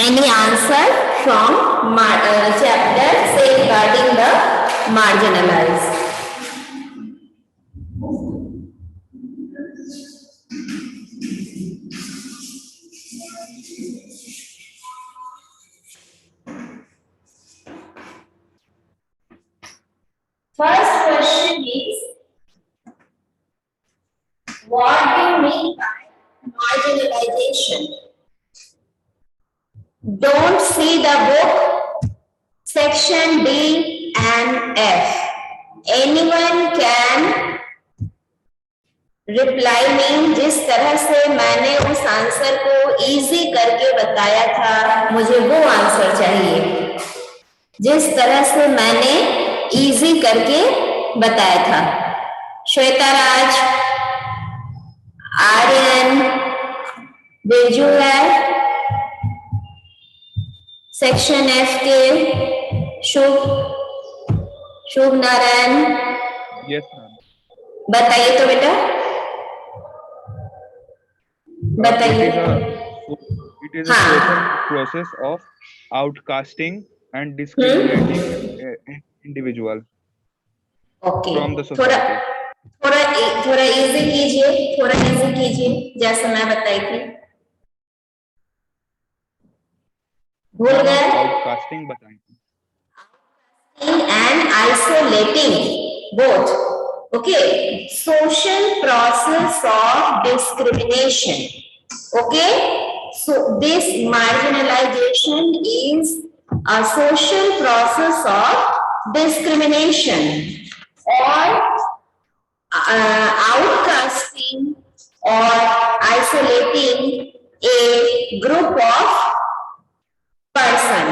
Any answer from chapter safeguarding the marginalized? First question is, what do you mean by marginalization? Don't see the book, section D and F. Anyone can reply me. जिस तरह से मैंने उस answer को easy करके बताया था, मुझे वो आंसर चाहिए जिस तरह से मैंने इजी करके बताया था. श्वेता राज, आर्यन, बिरजू है, सेक्शन एफ के शुभ नारायण. Yes ma'am. बताइए तो बेटा, बताइए. It is a social process of outcasting and discriminating an individual from the society. थोड़ा इजी कीजिए, जैसे मैं बताई थी. भूल गए? Outcasting बताएं. And isolating, both. Okay, social process of discrimination. Okay, so this marginalization is a social process of discrimination or outcasting or isolating a group of person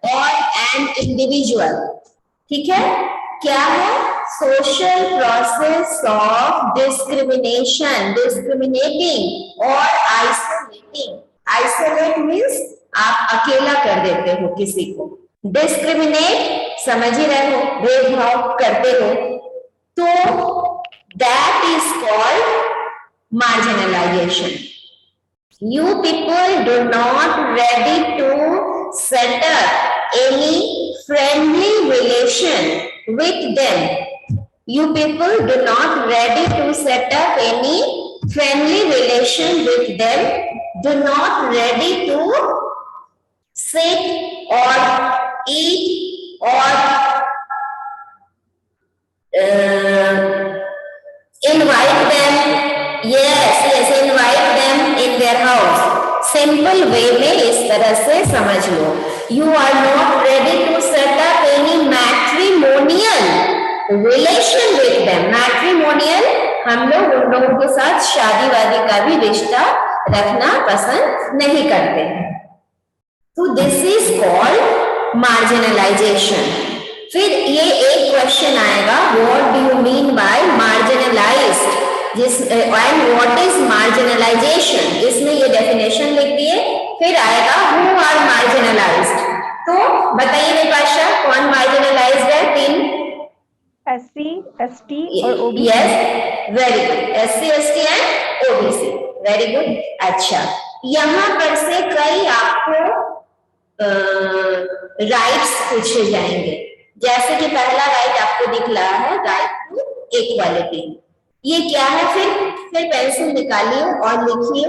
or an individual. ठीक है, क्या है? Social process of discrimination, discriminating और isolating. Isolate means आप अकेला कर देते हो किसी को. डिस्क्रिमिनेट समझ ही रहे हो, भेदभाव करते हो, तो that is called marginalisation. You people do not ready to set up any friendly relation with them. You people do not ready to set up any friendly relation with them. Do not ready to sit or eat or invite them. Yes, invite them in their house. Simple way में इस तरह से समझ लो. You are not ready to set up any matrimonial relation with them. Matrimonial, हम लोग उन लोगों के साथ शादी वादी का भी रिश्ता रखना पसंद नहीं करते हैं. तो दिस इज कॉल्ड मार्जिनलाइजेशन. फिर ये एक क्वेश्चन आएगा, what do you mean bye marginalised, and what is marginalization. इसमें ये डेफिनेशन लिख दिए. फिर आएगा who are marginalized. तो बताइए निपाशा, कौन मार्जिनलाइज्ड है? 3 SC, ST और OBC. Yes, very good. SC, ST and OBC. Very good. अच्छा, यहाँ पर से कई आपको राइट्स पूछे जाएंगे. जैसे कि पहला राइट आपको दिख रहा है, राइट टू इक्वालिटी. ये क्या है? फिर पेंसिल निकालिए और लिखिए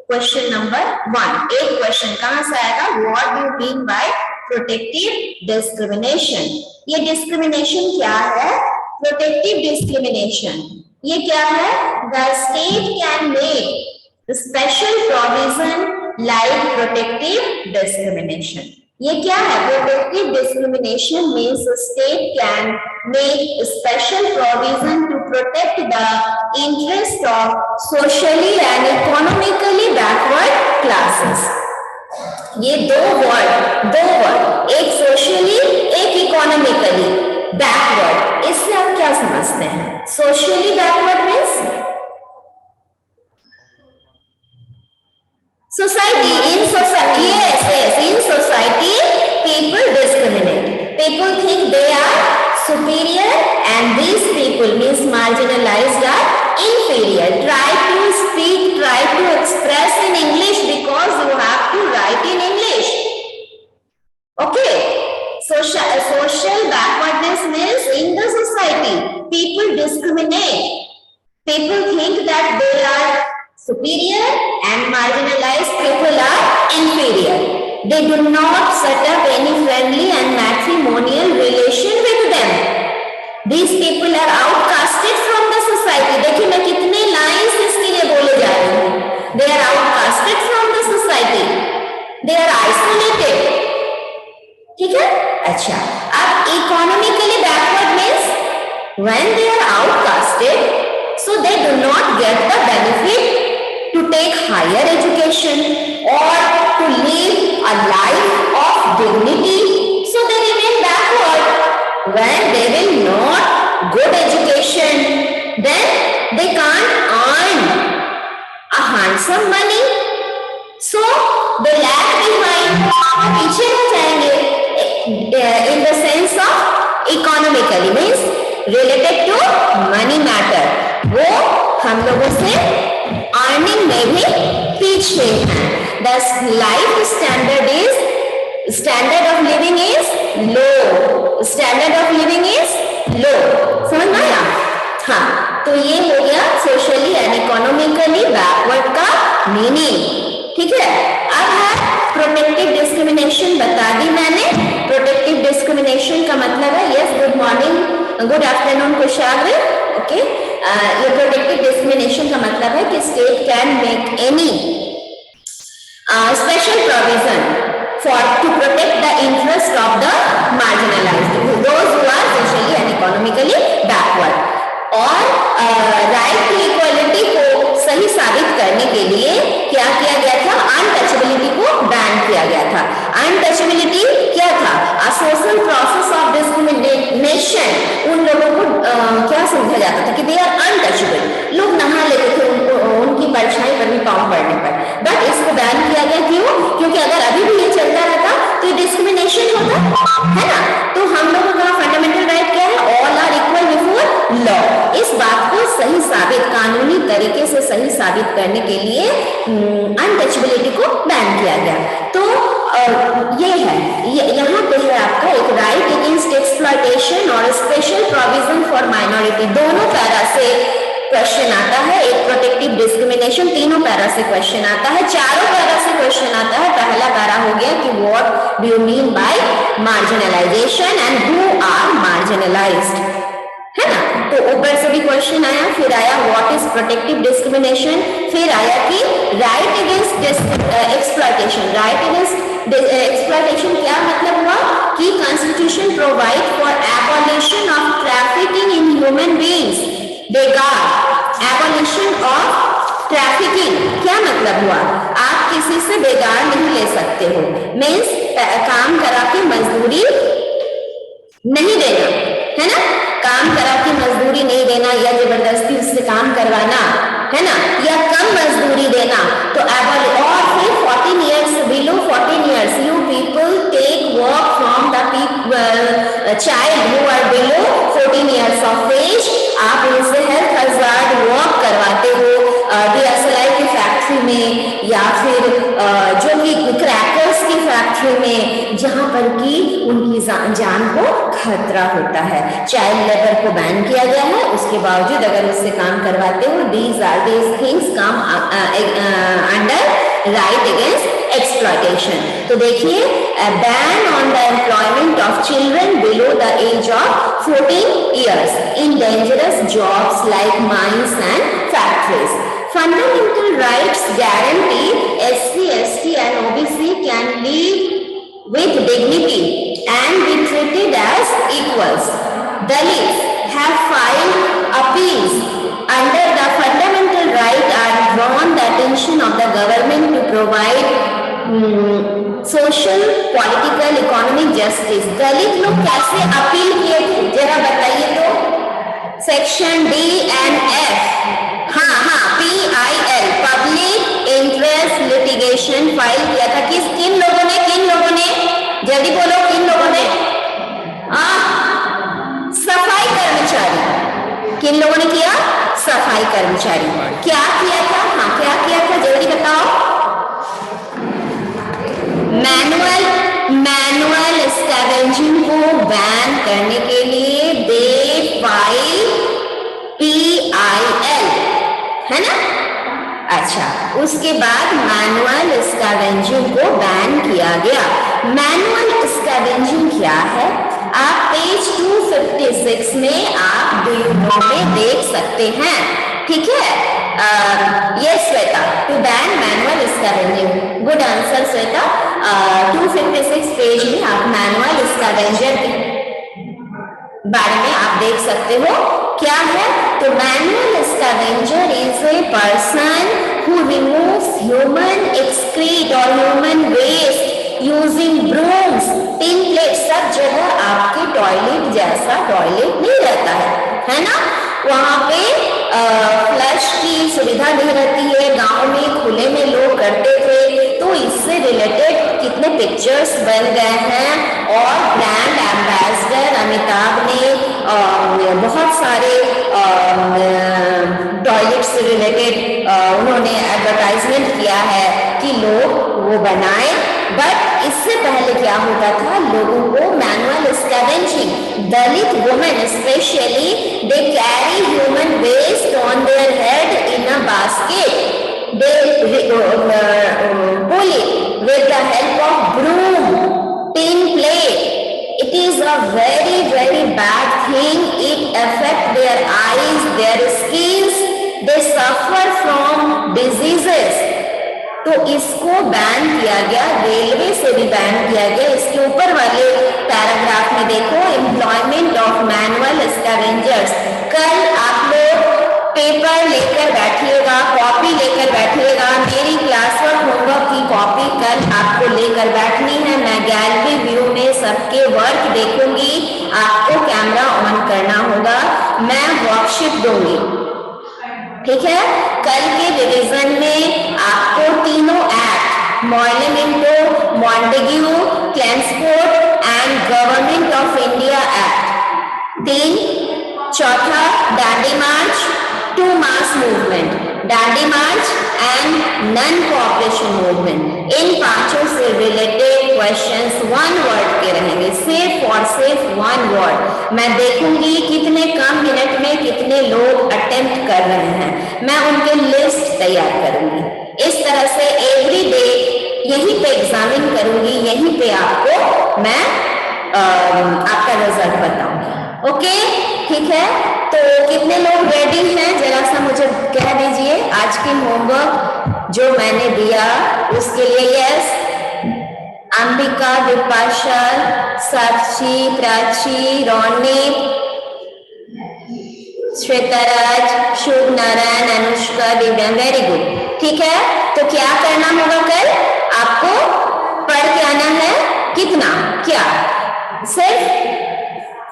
क्वेश्चन नंबर 1. एक क्वेश्चन कहां से आएगा? What do you mean by protective discrimination. ये डिस्क्रिमिनेशन क्या है? Protective discrimination. ये क्या है? The state can make special provision like protective discrimination. ये क्या है? Protective discrimination means state can make special provision to protect the interest of socially and economically backward classes. ये दो वर्ड, एक सोशली, एक इकोनॉमिकली बैकवर्ड. इससे आप क्या समझते हैं? Socially backward means society. In society, yes, in society people discriminate. People think they are superior and these people means marginalized are inferior. Try to speak, try to express in English because you have to write in English. discriminate. People think that they are superior and marginalized people are inferior. They do not set up any friendly and matrimonial relation with them. These people are outcasted from the society. देखिए मैं कितने lines इसके लिए बोले जा रही हूँ. They are outcasted from the society. They are isolated. ठीक है. अच्छा, अब economically backward means when they are outcasted, so they do not get the benefit to take higher education or to live a life of dignity, so they remain backward. When they will not good education, then they can't earn a handsome money, so they lag behind. पीछे हो जाएंगे. In the sense of economically means related to money matter, वो हम लोगों से earning में भी पीछे हैं. The life standard of living is low. Standard of living is low. समझ में आया? हाँ, तो ये हो गया सोशली एंड इकोनॉमिकली बैकवर्ड का मीनिंग. ठीक है. अब है प्रोटेक्टिव डिस्क्रिमिनेशन. बता दी मैंने. प्रोटेक्टिव डिस्क्रिमिनेशन का मतलब है, yes, good morning, good afternoon Kushagra. Okay, ये प्रोटेक्टिव डिस्क्रिमिनेशन का मतलब है कि state can make any special provision for to protect the interest of the marginalized, those who are socially and economically backward. और right to equality को सही साबित करने के लिए क्या किया गया था? अनटचेबिलिटी को बैन किया गया था. अनटचेबिलिटी क्या था? A social process of discrimination. उन लोगों को क्या समझा जाता था कि दे आर अनटचेबल. लोग नहा लेते थे उनकी परछाई पर भी पाँव पड़ने पर. बट इसको बैन किया गया. क्यों? क्योंकि अगर अभी भी ये चलता रहता तो डिस्क्रिमिनेशन होता है ना. तो हम लोगों का फंडामेंटल राइट क्या है? All are equal before law. इस बात को सही साबित, कानूनी तरीके से सही साबित करने के लिए अनटचेबिलिटी को बैन किया गया. तो ये है, यहाँ पे है आपका एक राइट अगेंस्ट एक्सप्लॉयटेशन और स्पेशल प्रोविजन फॉर माइनॉरिटी. दोनों पैरा से क्वेश्चन आता है. एक प्रोटेक्टिव डिस्क्रिमिनेशन, तीनों पैरा से क्वेश्चन आता है. चारों पैरा से क्वेश्चन आता है. पहला पैरा हो गया कि what do you mean by marginalization and who are marginalized, है ना. तो ऊपर से भी क्वेश्चन आया. फिर आया व्हाट इज प्रोटेक्टिव डिस्क्रिमिनेशन. फिर आया कि right against exploitation. Right against exploitation क्या मतलब हुआ? कि constitution provide for abolition of trafficking in human beings. बेगार, एबॉलिशन ऑफ ट्रैफिकिंग क्या मतलब हुआ? आप किसी से बेगार नहीं ले सकते हो. मीन्स काम करा के मजदूरी नहीं देना, है ना. काम करा के मजदूरी नहीं देना या जबरदस्ती उससे काम करवाना, है ना, या कम मजदूरी देना. तो और फिर 14 years, below 14 years you people take work from the child who are below 14 years of age. आप उनसे हेल्थ हजार्ड वर्क करवाते हो DSLI की फैक्ट्री में या फिर जो कि क्रैकर्स की फैक्ट्री में, जहां पर कि उनकी जान को खतरा होता है. चाइल्ड लेबर को बैन किया गया है. उसके बावजूद अगर उससे काम करवाते हो, these things come under right against exploitation. तो देखिए, ban on the employment of children below the age of 14 years in dangerous jobs like mines and factories. Fundamental rights guarantee SC, ST and OBC can live with dignity and be treated as equals. Dalits have filed appeals under the fundamental right and drawn the attention of the government to provide social, political, economic justice. दलित लोग कैसे appeal किए थे जरा बताइए तो. Section D and F. हाँ, PIL, public interest litigation file किया था. किन लोगों ने जल्दी बोलो, किन लोगों ने? सफाई कर्मचारी. किन लोगों ने किया? सफाई कर्मचारी. क्या किया था? हाँ, क्या किया था जल्दी बताओ. मैनुअल स्कैवेंजिंग को बैन करने के लिए दे फाइल IL, है ना? अच्छा, उसके बाद मैनुअल स्कैवेंजिंग को बैन किया गया। मैनुअल स्कैवेंजिंग क्या है? आप पेज 256 में आप डू यू नो में देख सकते हैं, ठीक है? Yes Shweta, to ban manual scavenging, good answer Shweta. 256 page में आप मैनुअल स्कैवेंजर के बारे में आप देख सकते हो। क्या है? तो manual scavenger is a person who removes human excreta और human waste using brooms, tin plate. सब जगह आपके टॉयलेट जैसा टॉयलेट नहीं रहता है ना? वहां पे फ्लश की सुविधा नहीं रहती है। गांव में खुले में लोग करते थे, तो इससे रिलेटेड कितने पिक्चर्स बन गए हैं और ब्रांड एम्बेसडर अमिताभ ने बहुत सारे टॉयलेट से रिलेटेड उन्होंने एडवर्टाइजमेंट किया है कि लोग वो बनाए। बट इससे पहले क्या होता था? लोगों को manual scavenging, Dalit women specially, they carry human waste on their head in a basket, they pull it with the help of broom, tin plate. It is a very very bad thing. It affect their eyes, their skins, they suffer from diseases. तो इसको ban किया गया, railway से भी ban किया गया। इसके ऊपर वाले पैराग्राफ में देखो, एम्प्लॉयमेंट ऑफ मैनुअल स्कैवेंजर्स। कल आप लोग पेपर लेकर बैठिएगा, कॉपी लेकर बैठिएगा। मेरी क्लास वर्क होमवर्क की कॉपी कल आपको लेकर बैठनी है। मैं गैलरी व्यू में सबके वर्क देखूंगी, आपको कैमरा ऑन करना होगा, मैं वर्कशीट दूंगी, ठीक है? कल के रिवीजन में आपको तीनों act, Morley Minto, Montagu, Chelmsford and government of India act, 3, चौथा Dandi march, 2 mass movement, Dandi march and non cooperation movement, इन पांचों से रिलेटेड क्वेश्चंस 1 वर्ड के रहेंगे, सिर्फ और सिर्फ 1 वर्ड। मैं देखूंगी कितने कम मिनट में कितने लोग अटेम्प्ट कर रहे हैं, मैं उनके लिस्ट तैयार करूंगी। इस तरह से एवरी डे यहीं पे एग्जामिन करूंगी, यहीं पे आपको मैं आपका रिजल्ट बताऊंगी। ओके, ठीक है? तो कितने लोग रेडी हैं? जरा सा मुझे कह दीजिए। आज की होमवर्क जो मैंने दिया उसके लिए यस, अंबिका, विपाशा, साक्षी, प्राची, रोनित, श्वेताराज, शुभ नारायण, अनुष्का, दिव्या, वेरी गुड। ठीक है, तो क्या करना होगा कल? आपको पढ़ के आना है। कितना? क्या? सिर्फ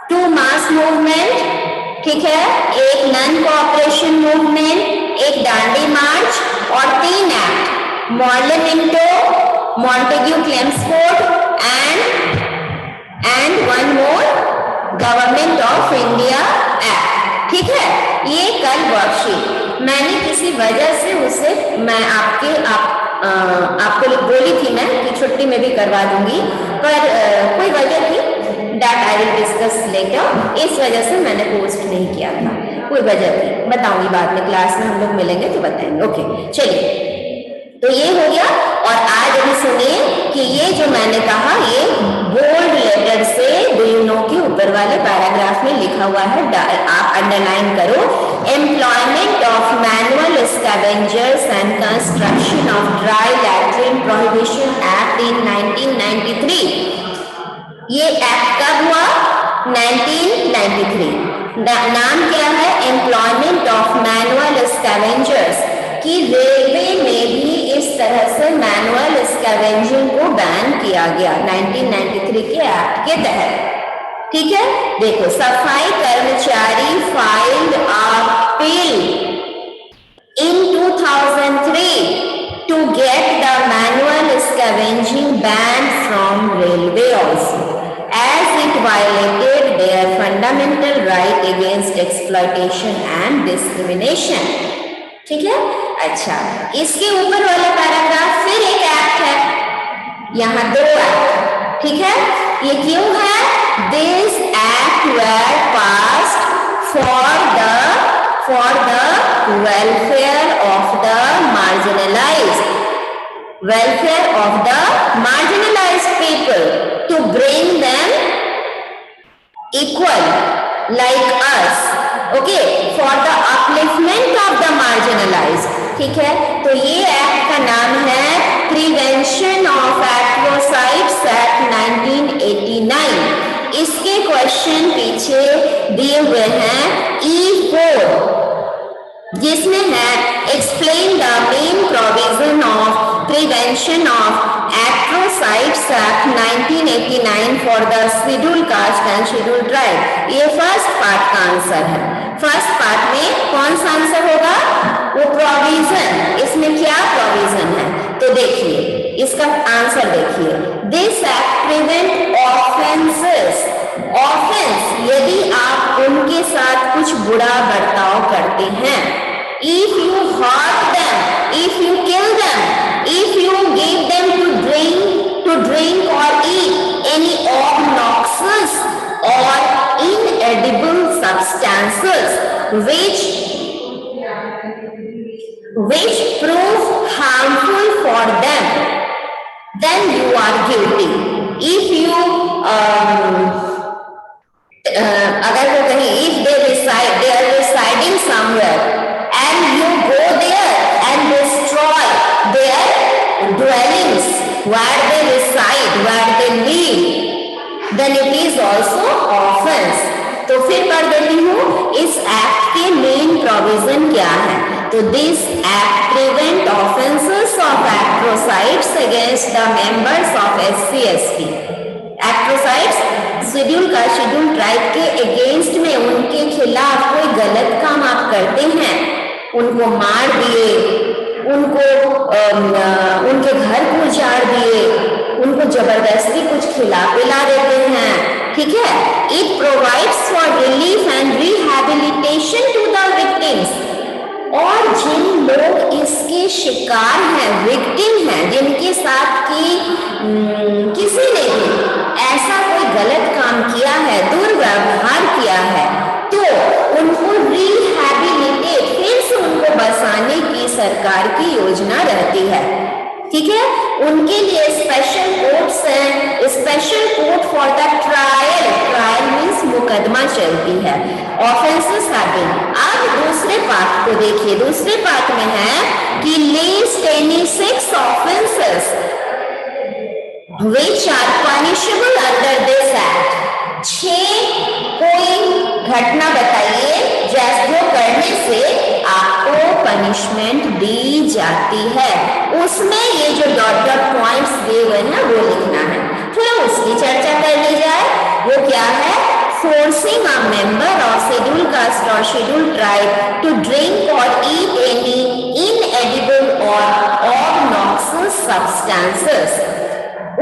2 मास मूवमेंट, ठीक है, एक नन कोऑपरेशन मूवमेंट, एक डांडी मार्च और 3 act, Morley Minto, Montagu, Chelmsford and 1 more government of India act. ठीक है, ये कल वर्कशीट मैंने किसी वजह से उसे मैं आपको बोली थी मैं कि छुट्टी में भी करवा दूंगी, पर कोई वजह थी, that I will discuss later, इस वजह से मैंने पोस्ट नहीं किया था, कोई वजह थी, बताऊंगी बाद में, क्लास में हम लोग मिलेंगे तो बताएंगे। ओके, चलिए, तो ये हो गया। और आज अभी सुनिए कि ये जो मैंने कहा ये बोल्ड लेटर से डू यू नो के ऊपर वाले पैराग्राफ में लिखा हुआ है, आप अंडरलाइन करो। Employment of manual scavengers and construction of dry latrine prohibition act in 1993। ये एक्ट कब हुआ? 1993। नाम क्या है? Employment of manual scavengers. कि रेलवे में भी इस तरह से मैनुअल स्कैवेंजिंग को बैन किया गया 1993 के एक्ट के तहत। ठीक है, देखो, सफाई कर्मचारी filed appeal in 2003 to get the manual scavenging ban from railway also, as it violated their fundamental right against exploitation and discrimination. ठीक है, अच्छा, इसके ऊपर वाला पैराग्राफ फिर एक एक्ट है, यहाँ 2 एक्ट। ठीक है, ये क्यों है? This act were passed for the for the welfare of the marginalized, welfare of the marginalized people, to bring them equal like us, okay, for the upliftment of the marginalized. ठीक है, तो ये act का नाम है prevention of atrocities act 1989. इसके question पीछे दिए हुए हैं E4, जिसमें है explain the main provision of prevention of atrocities act 1989 for the schedule caste and schedule tribe. ये फर्स्ट पार्ट का आंसर है. फर्स्ट पार्ट में कौन सा आंसर होगा? वो प्रोविजन. इसमें क्या प्रोविजन है? तो देखिए इसका आंसर देखिए. This act prevent offences. Offence यदि आप उनके साथ कुछ बुरा बर्ताव करते हैं, if you hurt them, if you kill them, if you give them to drink or eat any obnoxious or inedible substances which prove harmful for them, then you are guilty. If you अगर वो कहीं if they are residing somewhere and you go there and destroy their dwellings where they reside, where they live, then it is also offense. तो फिर पढ़ देती हूँ इस act के मेन प्रोविजन क्या है. तो this act prevent offences of atrocities against the members of SC/ST. Atrocities schedule का शेड्यूल ट्राइब के अगेंस्ट में, उनके खिलाफ कोई गलत काम आप करते हैं, उनको मार दिए, उनको उनके घर को उजाड़ दिए, उनको जबरदस्ती कुछ खिला पिला देते हैं, ठीक है. It provides for relief and rehabilitation to the victims. और जिन लोग इसके शिकार हैं, विक्टिम हैं, जिनके साथ की किसी ने भी ऐसा कोई गलत काम किया है, दुर्व्यवहार किया है, तो उनको रिहैबिलिटेट, फिर से उनको बसाने की सरकार की योजना रहती है. ठीक है, उनके लिए स्पेशल कोर्ट्स हैं, special court for the trial. Trial means मुकदमा चलती है. Offences having. अब दूसरे पार्ट को देखिए. दूसरे पार्ट में है कि list any 6 offences which are punishable under this act. 6 कोई घटना बताइए जो करने से आपको पनिशमेंट दी जाती है. उसमें ये जो डॉट डॉट पॉइंट्स दिए हुए हैं वो लिखना है. थोड़ा उसकी चर्चा कर ली जाए. वो क्या है? Forcing a member of schedule cast और शेड्यूल ट्राइब टू ड्रिंक और ईट एनी इनएडिबल और ऑब्नॉक्सियस सब्सटेंसेस.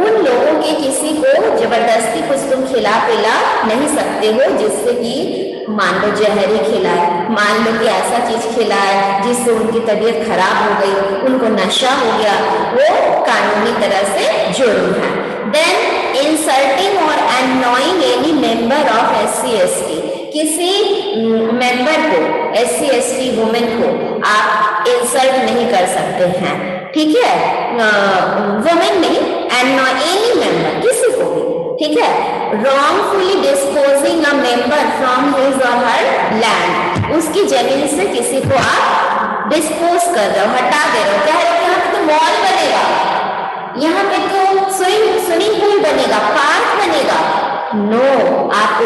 उन लोगों के किसी को जबरदस्ती कुछ तुम खिला पिला नहीं सकते हो, जिससे कि मान लो जहरी खिलाए, मान लो कि ऐसा चीज खिलाए जिससे उनकी तबीयत खराब हो गई, उनको नशा हो गया, वो कानूनी तरह से जुर्म है. देन इंसल्टिंग और annoying any member of SC/ST. किसी मेंबर को, SC/ST वुमेन को आप इंसल्ट नहीं कर सकते हैं, ठीक है. वुमेन नहीं, एनी मेंबर, किसी को भी, ठीक है. wrongfully disposing a member from his or her land. उसकी जमीन से किसी को आप डिस्पोज कर रहे हो, हटा दे रहे हो, कह रहे हो यहाँ पे तो मॉल बनेगा, यहाँ पे तो स्विमिंग पूल बनेगा, पार्क बनेगा. नो, आप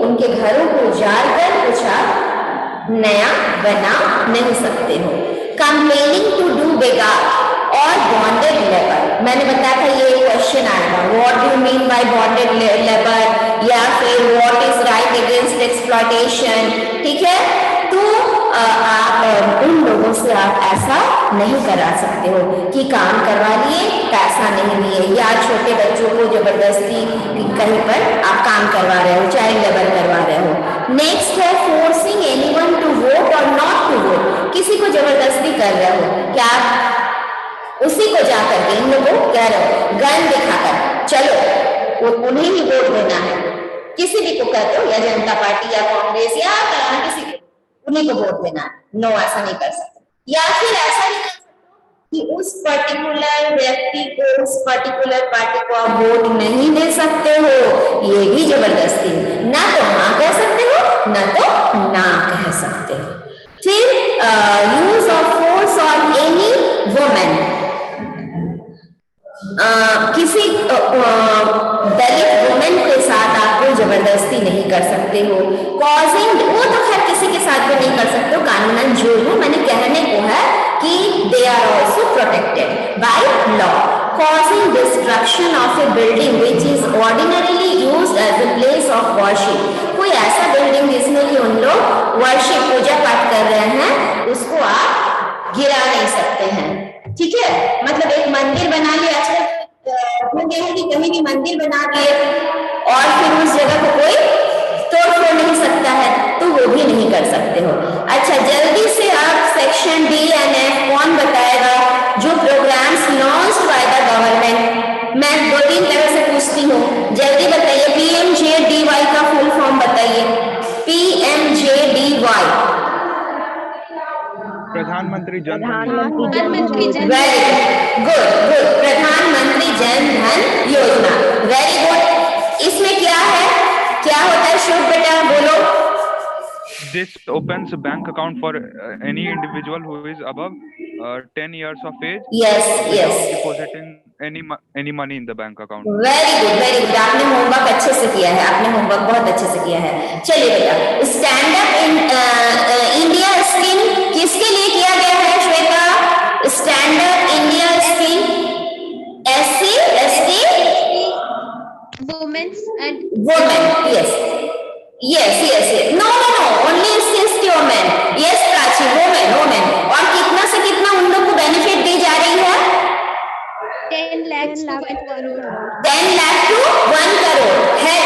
उनके घरों को उजाड़ कर कुछ आप नया बना नहीं सकते हो. कंप्लेनिंग टू डू बेगा और बॉन्डेड लेबर. मैंने बताया था ये क्वेश्चन आएगा, what do you mean bye bonded labour, या फिर what is right against exploitation. ठीक है, तो आप उन लोगों से आप ऐसा नहीं करा सकते हो कि काम करवा लिए, पैसा नहीं लिए, या छोटे बच्चों को जबरदस्ती कहीं पर आप काम करवा रहे हो, चाइल्ड लेबर करवा रहे हो. नेक्स्ट है फोर्सिंग एनीवन टू वोट और नॉट टू वोट. किसी को जबरदस्ती कर रहे हो, क्या उसी को जाकर के इन लोगों को कह रहे हो गन दिखाकर चलो उन्हें ही वोट देना है, किसी भी को कहते हो, या जनता पार्टी या कांग्रेस या किसी को, उन्हीं को वोट देना है। नो, ऐसा नहीं कर सकते। या फिर ऐसा नहीं कर सकते कि उस पर्टिकुलर व्यक्ति को, उस पर्टिकुलर पार्टी को आप वोट नहीं दे सकते हो, ये भी जबरदस्ती। ना तो हाँ कह सकते हो, ना तो ना कह सकते हो। फिर use of force on any women, किसी दलित वुमेन के साथ आप कोई जबरदस्ती नहीं कर सकते हो। कॉजिंग, वो तो खैर किसी के साथ भी नहीं कर सकते हो, कानूनन जो है, मैंने कहने को है कि they are also protected by law. Causing destruction of a building which is ordinarily used as a place of worship, कोई ऐसा बिल्डिंग जिसमें कि उन लोग वर्शिप, पूजा पाठ कर रहे हैं, उसको आप गिरा नहीं सकते हैं। ठीक है, मतलब एक मंदिर बना लिया, आजकल कहीं भी मंदिर बना दिए और फिर उस जगह को कोई तोड़ नहीं सकता है, तो वो भी नहीं कर सकते हो। अच्छा, जल्दी से आप सेक्शन डी एंड एफ कौन बताएगा जो programmes launched by the government? मैं 2-3 तरह से पूछती हूँ, जल्दी बताइए। PMJDY का फुल फॉर्म बताइए। PMJDY, प्रधानमंत्री जन धन प्रधानमंत्री जन वेरी गुड गुड, प्रधानमंत्री जन धन योजना, वेरी गुड। इसमें क्या है, क्या होता है शुभ बेटा बोलो? This opens a bank account for any individual who is above 10 years of age. Yes, yes. Depositing any money in the bank account. Very good very good, आपने होमवर्क अच्छे से किया है, आपने होमवर्क बहुत अच्छे से किया है। चलिए बेटा, stand up in India scheme किसके लिए किया गया है Shweta? Stand up India scheme SC ST women's and women, yes yes yes yes, no no no, only SC women, yes Prachi, women women। और कितना से कितना उन लोग को बेनिफिट दी जा रही है? 10 lakhs to 1 crore। 10 lakh to 1 crore है,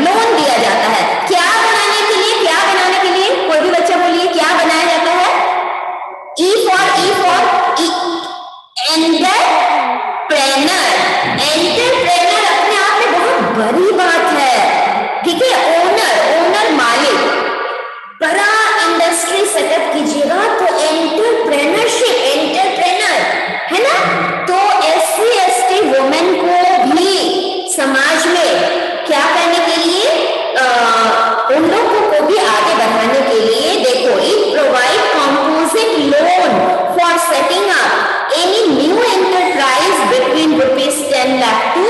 लोन दिया जाता है। क्या बनाने के लिए, क्या बनाने के लिए? कोई भी बच्चा बोलिए, क्या बनाया जाता है? E for entrepreneur. एंटरप्रेन्योर अपने आप में बहुत बड़ी बात है, ठीक है। ओनर मालिक, बड़ा इंडस्ट्री सेटअप कीजिएगा तो एंटरप्रेन्योरशिप, एंटरप्रेन्योर है ना। तो SC ST वुमेन को भी समाज में क्या करने के लिए, उन लोगों को भी आगे बढ़ाने के लिए, देखो, it provide composite loan for setting up any new enterprise between ₹10 lakh to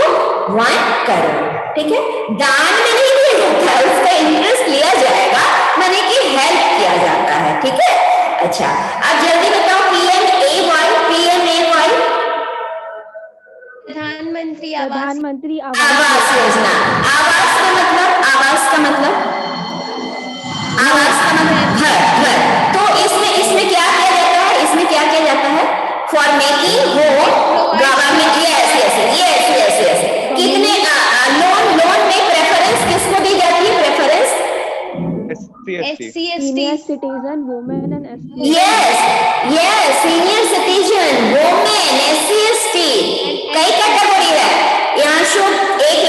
1 crore, ठीक है। दान में नहीं दिया जाता है, उसका इंटरेस्ट लिया जाएगा, माने कि हेल्प किया जाता है, ठीक है। अच्छा, अब जल्दी बताओ PMAY, प्रधानमंत्री आवास प्रधानमंत्री आवास योजना। आवास का मतलब, आवास का मतलब, आवास का मतलब घर। तो इसमें क्या किया जाता है, इसमें क्या किया जाता है? For making home government, yes. कितने लोन में प्रेफरेंस किसको दी जाती है? Preference SC senior ST citizen women and SC। Yes, senior citizen women SC ST, कई कैटेगरी है यहाँ। शुभ एक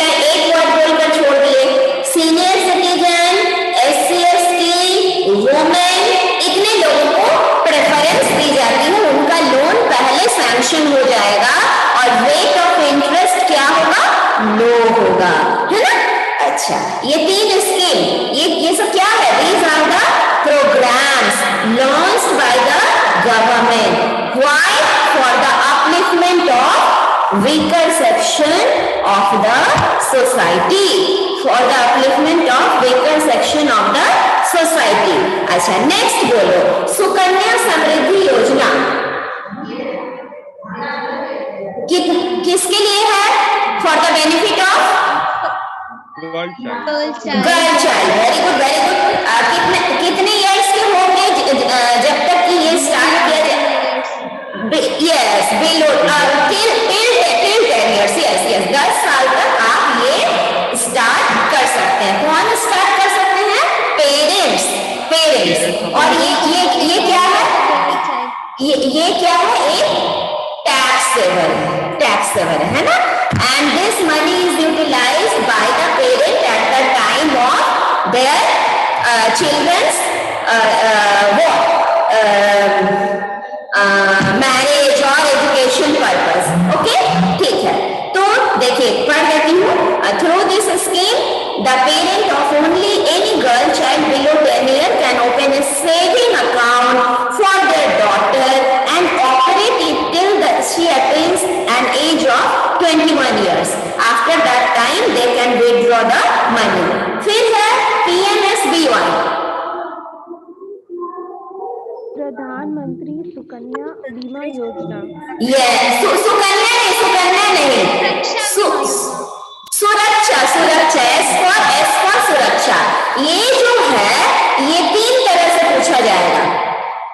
वर्ड बोलकर छोड़ दिए, senior citizen, SC ST, women, इतने लोगों को प्रेफरेंस दी जाती है। उनका लोन पहले सैंक्शन हो जाएगा और रेट ऑफ इंटरेस्ट क्या होगा? लो होगा, है ना। अच्छा, ये 3 स्कीम, ये सब क्या है? These are the programs launched by the government. Why? For the upliftment of weaker section of the society. For the upliftment of weaker section of the society. अच्छा, नेक्स्ट बोलो, सुकन्या समृद्धि योजना किसके लिए है? For the benefit of Girl child. Girl child, very good very good. कितने years के होंगे जब तक कि ये स्टार्ट किया जाए? Yes, below till 10 years, yes 10 साल तक आप ये स्टार्ट कर सकते हैं। कौन स्टार्ट कर सकते हैं? पेरेंट्स। और ये क्या है? ये क्या है? एक टैक्स सेवर है ना। And this money is utilized by the parent at the time of their children's marriage और एजुकेशन पर्पस। ओके, ठीक है, तो देखिए पढ़ देती हूँ। Through this scheme the parent of only any girl child below 10 year can open A saving account for their daughter and operate it till she attains an age of 21 years. After that time they can withdraw the money. फिर है PMSBY, प्रधानमंत्री सुकन्या बीमा योजना। सुकन्या नहीं, सुरक्षा, S for सुरक्षा। ये जो है ये 3 तरह से पूछा जाएगा।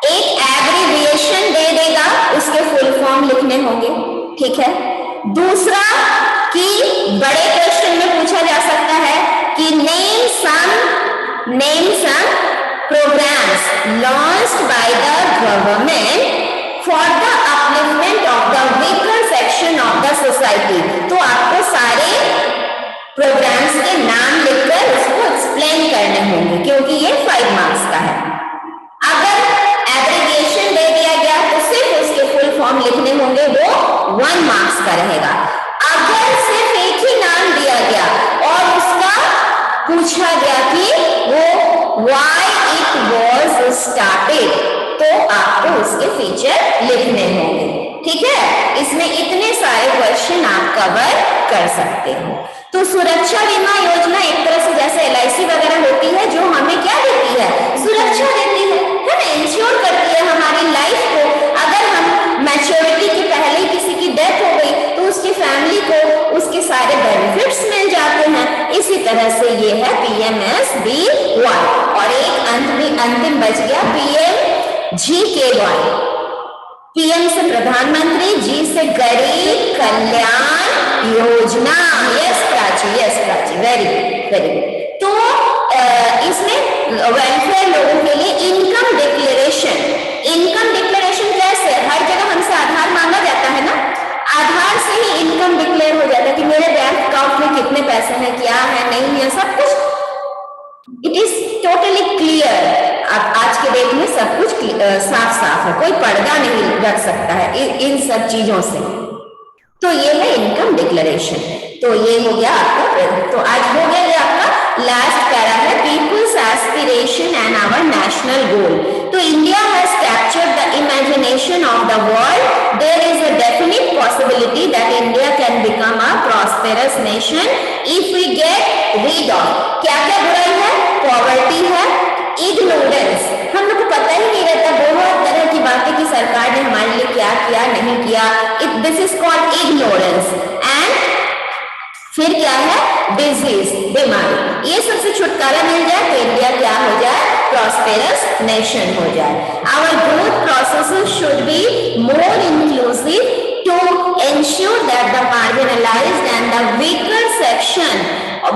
एक एब्रिविएशन दे देगा, उसके फुल फॉर्म लिखने होंगे, ठीक है। दूसरा कि बड़े क्वेश्चन में पूछा जा सकता है कि name some programmes launched by the government for the upliftment of the weaker section of the society. तो आपको सारे प्रोग्राम्स के नाम लिखकर उसको एक्सप्लेन करने होंगे, क्योंकि ये 5 मार्क्स का है। अगर एब्रिविएशन दे दिया गया तो सिर्फ उसके फुल फॉर्म लिखने होंगे, वो 1 मार्क्स का रहेगा। अगर सिर्फ एक ही नाम दिया गया और उसका पूछा गया कि वो व्हाई इट वाज स्टार्टेड, तो आपको उसके फीचर लिखने होंगे, ठीक है। इसमें इतने सारे क्वेश्चन आप कवर कर सकते हो। तो सुरक्षा बीमा योजना एक तरह से जैसे LIC वगैरह होती है, जो हमें क्या देती है, सुरक्षा देती है ना, इंश्योर करती है हमारी लाइफ को। अगर हम मैच्योरिटी के पहले ही किसी की डेथ हो गई तो उसकी फैमिली को उसके सारे बेनिफिट्स मिल जाते हैं। इसी तरह से ये है PMSBY। और एक अंतिम बच गया PMGKY। PM से प्रधानमंत्री, G से गरीब Kalyan Yojana. Yes Prachi, very good. तो इसमें वेलफेयर लोगों के लिए इनकम डिक्लेरेशन कैसे, हर जगह हमसे आधार मांगा जाता है ना, आधार से ही इनकम डिक्लेयर हो जाता है कि मेरे बैंक अकाउंट में कितने पैसे हैं, क्या है, नहीं है, सब कुछ इट इज टोटली क्लियर। अब आज के डेट में सब कुछ साफ है, कोई पर्दा नहीं रख सकता है इन सब चीजों से। तो ये है इनकम डिक्लेरेशन। तो ये हो गया आपका, तो आज हो गया ये आपका लास्ट पैरा है people's aspiration and our national goal. तो India has captured the imagination of the world. There is a definite possibility that India can become a prosperous nation if we get rid of. क्या क्या बुराई है, poverty है, ignorance, हम लोग को पता ही नहीं रहता बहुत तरह की बातें कि सरकार ने हमारे लिए क्या किया, नहीं किया। This is called ignorance. And फिर क्या है, डिजीज, बीमारी। ये सबसे छुटकारा मिल जाए तो इंडिया क्या हो जाए, प्रॉस्पेरस नेशन हो जाए। Our growth processes should be more inclusive to ensure that the marginalized and the weaker section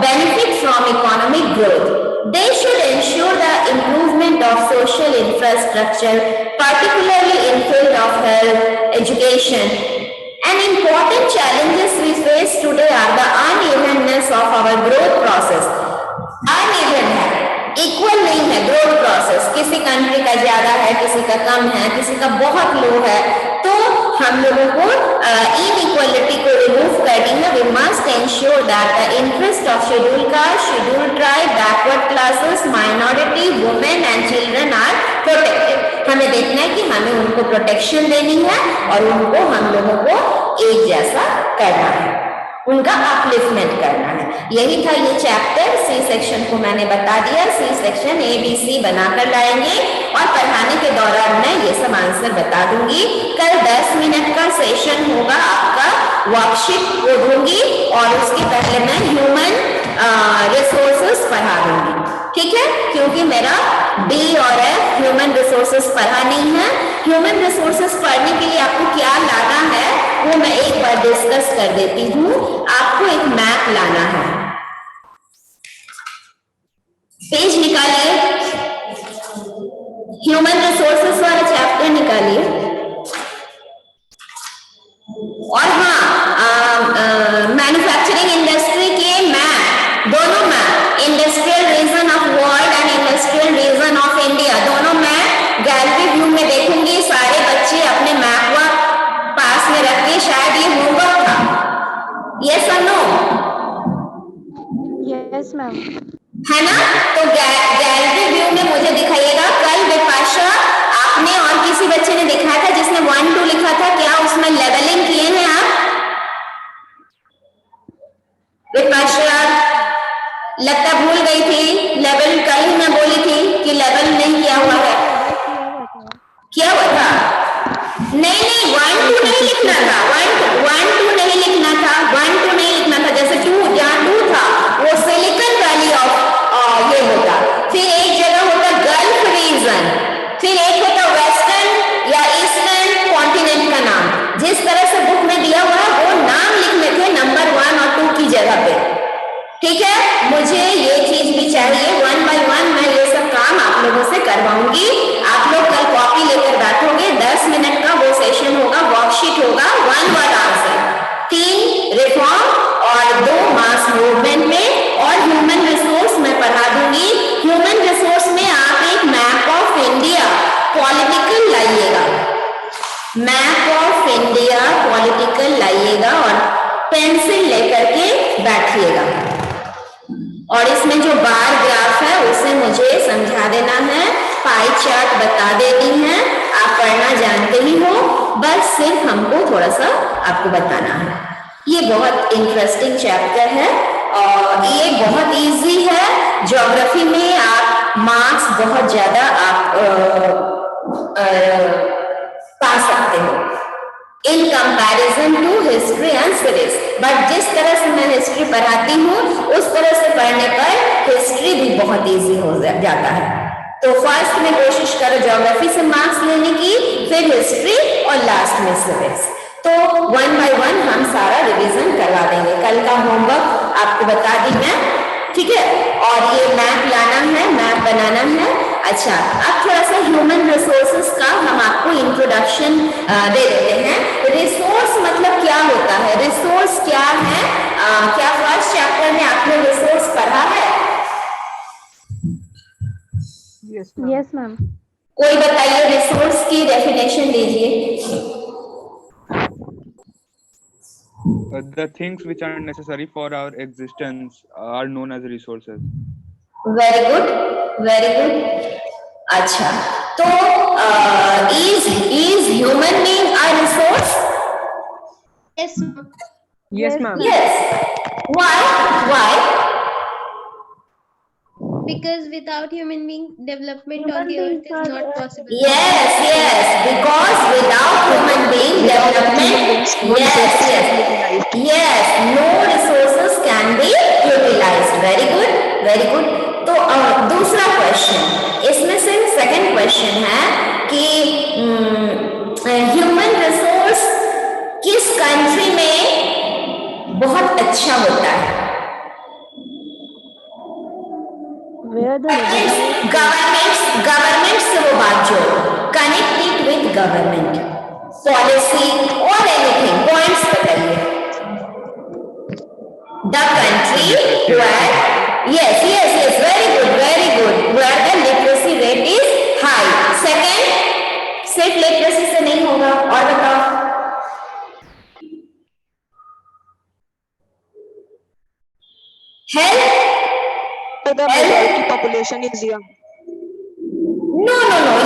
benefit from economic growth. They should ensure the improvement of social infrastructure, particularly in field of health, education. An important challenges we face today are the unevenness of our growth process. Uneven है, equal नहीं है growth process. किसी country का ज्यादा है, किसी का कम है, किसी का बहुत लो है। तो हम लोगों को इनइक्वालिटी को रिमूव करनी है। We must ensure that the interest of schedule caste, schedule tribe, backward classes, minority, women and children are protected. हमें देखना है कि हमें उनको प्रोटेक्शन देनी है और उनको हम लोगों को एक जैसा करना है, उनका अपलिफ्टमेंट करना है। यही था ये चैप्टर। सी सेक्शन को मैंने बता दिया, सी सेक्शन ABC बनाकर लाएंगे और पढ़ाने के दौरान मैं ये सब आंसर बता दूंगी। कल 10 मिनट का सेशन होगा, आपका वर्कशीट को दूंगी और उसके पहले मैं ह्यूमन रिसोर्सेस पढ़ा दूंगी, ठीक है, क्योंकि मेरा D और F ह्यूमन रिसोर्सेस पढ़ा नहीं है। ह्यूमन रिसोर्सेस पढ़ने के लिए आपको क्या लाना है वो मैं एक बार डिस्कस कर देती हूँ। आपको एक मैप लाना है, पेज निकालिए, ह्यूमन रिसोर्सेस वाला चैप्टर निकालिए। और हाँ, मैन्युफैक्चरिंग इंडस्ट्री के मैप, दोनों map, industrial region of world and industrial region of India, ये शायद ये होमवर्क था। यस और नो? Yes ma'am. है ना? तो गैलरी व्यू में मुझे दिखाइएगा। कल विपाशा आपने और किसी बच्चे ने दिखाया था जिसने 1 2 लिखा था, क्या उसमें लेवलिंग किए हैं आप? विपाशा लगता भूल गई थी, लेवल कल ही मैं बोली थी कि लेवल नहीं किया हुआ है। किया हुआ था? नहीं 1 2 नहीं लिखना था, 1 2 नहीं लिखना था, 1 2 नहीं लिखना था। जैसे 2 जहाँ 2 था वो सिलिकन वैली ऑफ ये होता, फिर एक जगह होता गल्फ रीजन, फिर एक होता वेस्टर्न या ईस्टर्न कॉन्टिनेंट का नाम। जिस तरह से बुक में दिया हुआ है वो नाम लिखने थे नंबर 1 और 2 की जगह पे। ठीक है, मुझे ये चीज भी चाहिए। 1 by 1 मैं ये सब काम आप लोगों से करवाऊंगी। आप लोग कल कॉपी लेकर बैठोगे, 10 मिनट का वो सेशन होगा, वर्कशीट होगा, 1 word आंसर, 3 रिफॉर्म और 2 मास मूवमेंट में, और ह्यूमन रिसोर्स मैं पढ़ा दूंगी। ह्यूमन रिसोर्स में आप एक मैप ऑफ इंडिया पॉलिटिकल लाइएगा, मैप ऑफ इंडिया पॉलिटिकल लाइएगा और पेंसिल लेकर के बैठिएगा। और इसमें जो बार ग्राफ है उसे मुझे समझा देना है, पाई चार्ट बता देनी है। आप पढ़ना जानते ही हो, बस सिर्फ हमको थोड़ा सा आपको बताना है। ये बहुत इंटरेस्टिंग चैप्टर है और ये बहुत इजी है। ज्योग्राफी में आप मार्क्स बहुत ज्यादा आप पा सकते हो in comparison to history and civics. But जिस तरह से मैं हिस्ट्री पढ़ाती हूँ उस तरह से पढ़ने पर हिस्ट्री भी बहुत इजी हो जाता है। तो फर्स्ट में कोशिश करो ज्योग्राफी से मार्क्स लेने की, फिर हिस्ट्री और लास्ट में सिविक्स। तो 1 by 1 हम सारा रिवीजन करवा देंगे। कल का होमवर्क आपको बता दी मैं, ठीक है? और ये मैप लाना है, मैप बनाना है। अच्छा, अब थोड़ा सा ह्यूमन रिसोर्सेस का हम आपको इंट्रोडक्शन दे देते हैं। रिसोर्स मतलब क्या होता है, रिसोर्स क्या है? क्या फर्स्ट चैप्टर में आपने रिसोर्स पढ़ा है? Yes ma'am. कोई बताइए, रिसोर्स की डेफिनेशन दीजिए। The things which are necessary for our existence are known as resources. Very good, very good. अच्छा, तो is human being a resource? Yes. Yes ma'am. Yes. Why? Because without human being, development on the earth is not possible. Yes, because without human being development, yes, no resources can be utilized. Very good. तो दूसरा question, इसमें से second question है कि human resource किस country में बहुत अच्छा होता है? गवर्नमेंट से वो बात जोड़ो, connect it with government policy और एनीथिंग, पॉइंट्स बताइए। The country where, yes, very good, where the literacy rate is high. Second, सिर्फ लिटरेसी से नहीं होगा, और बताओ। Health, the majority population is young. No,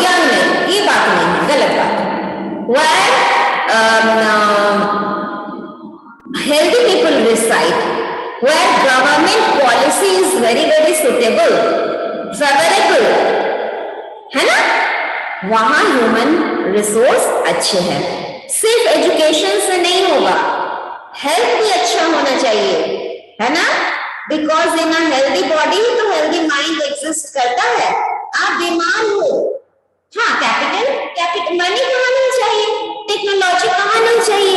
young नहीं, ये बात नहीं है, गलत बात। Where healthy people reside, where government policy is very suitable, favorable, है ना? वहां ह्यूमन रिसोर्स अच्छे हैं। सिर्फ एजुकेशन से नहीं होगा, हेल्थ भी अच्छा होना चाहिए, है ना? Because in a healthy body तो हेल्दी माइंड एग्जिस्ट करता है। आप बीमार हो, हाँ, कैपिटल मनी कहाँ नहीं चाहिए, टेक्नोलॉजी कहाँ नहीं चाहिए,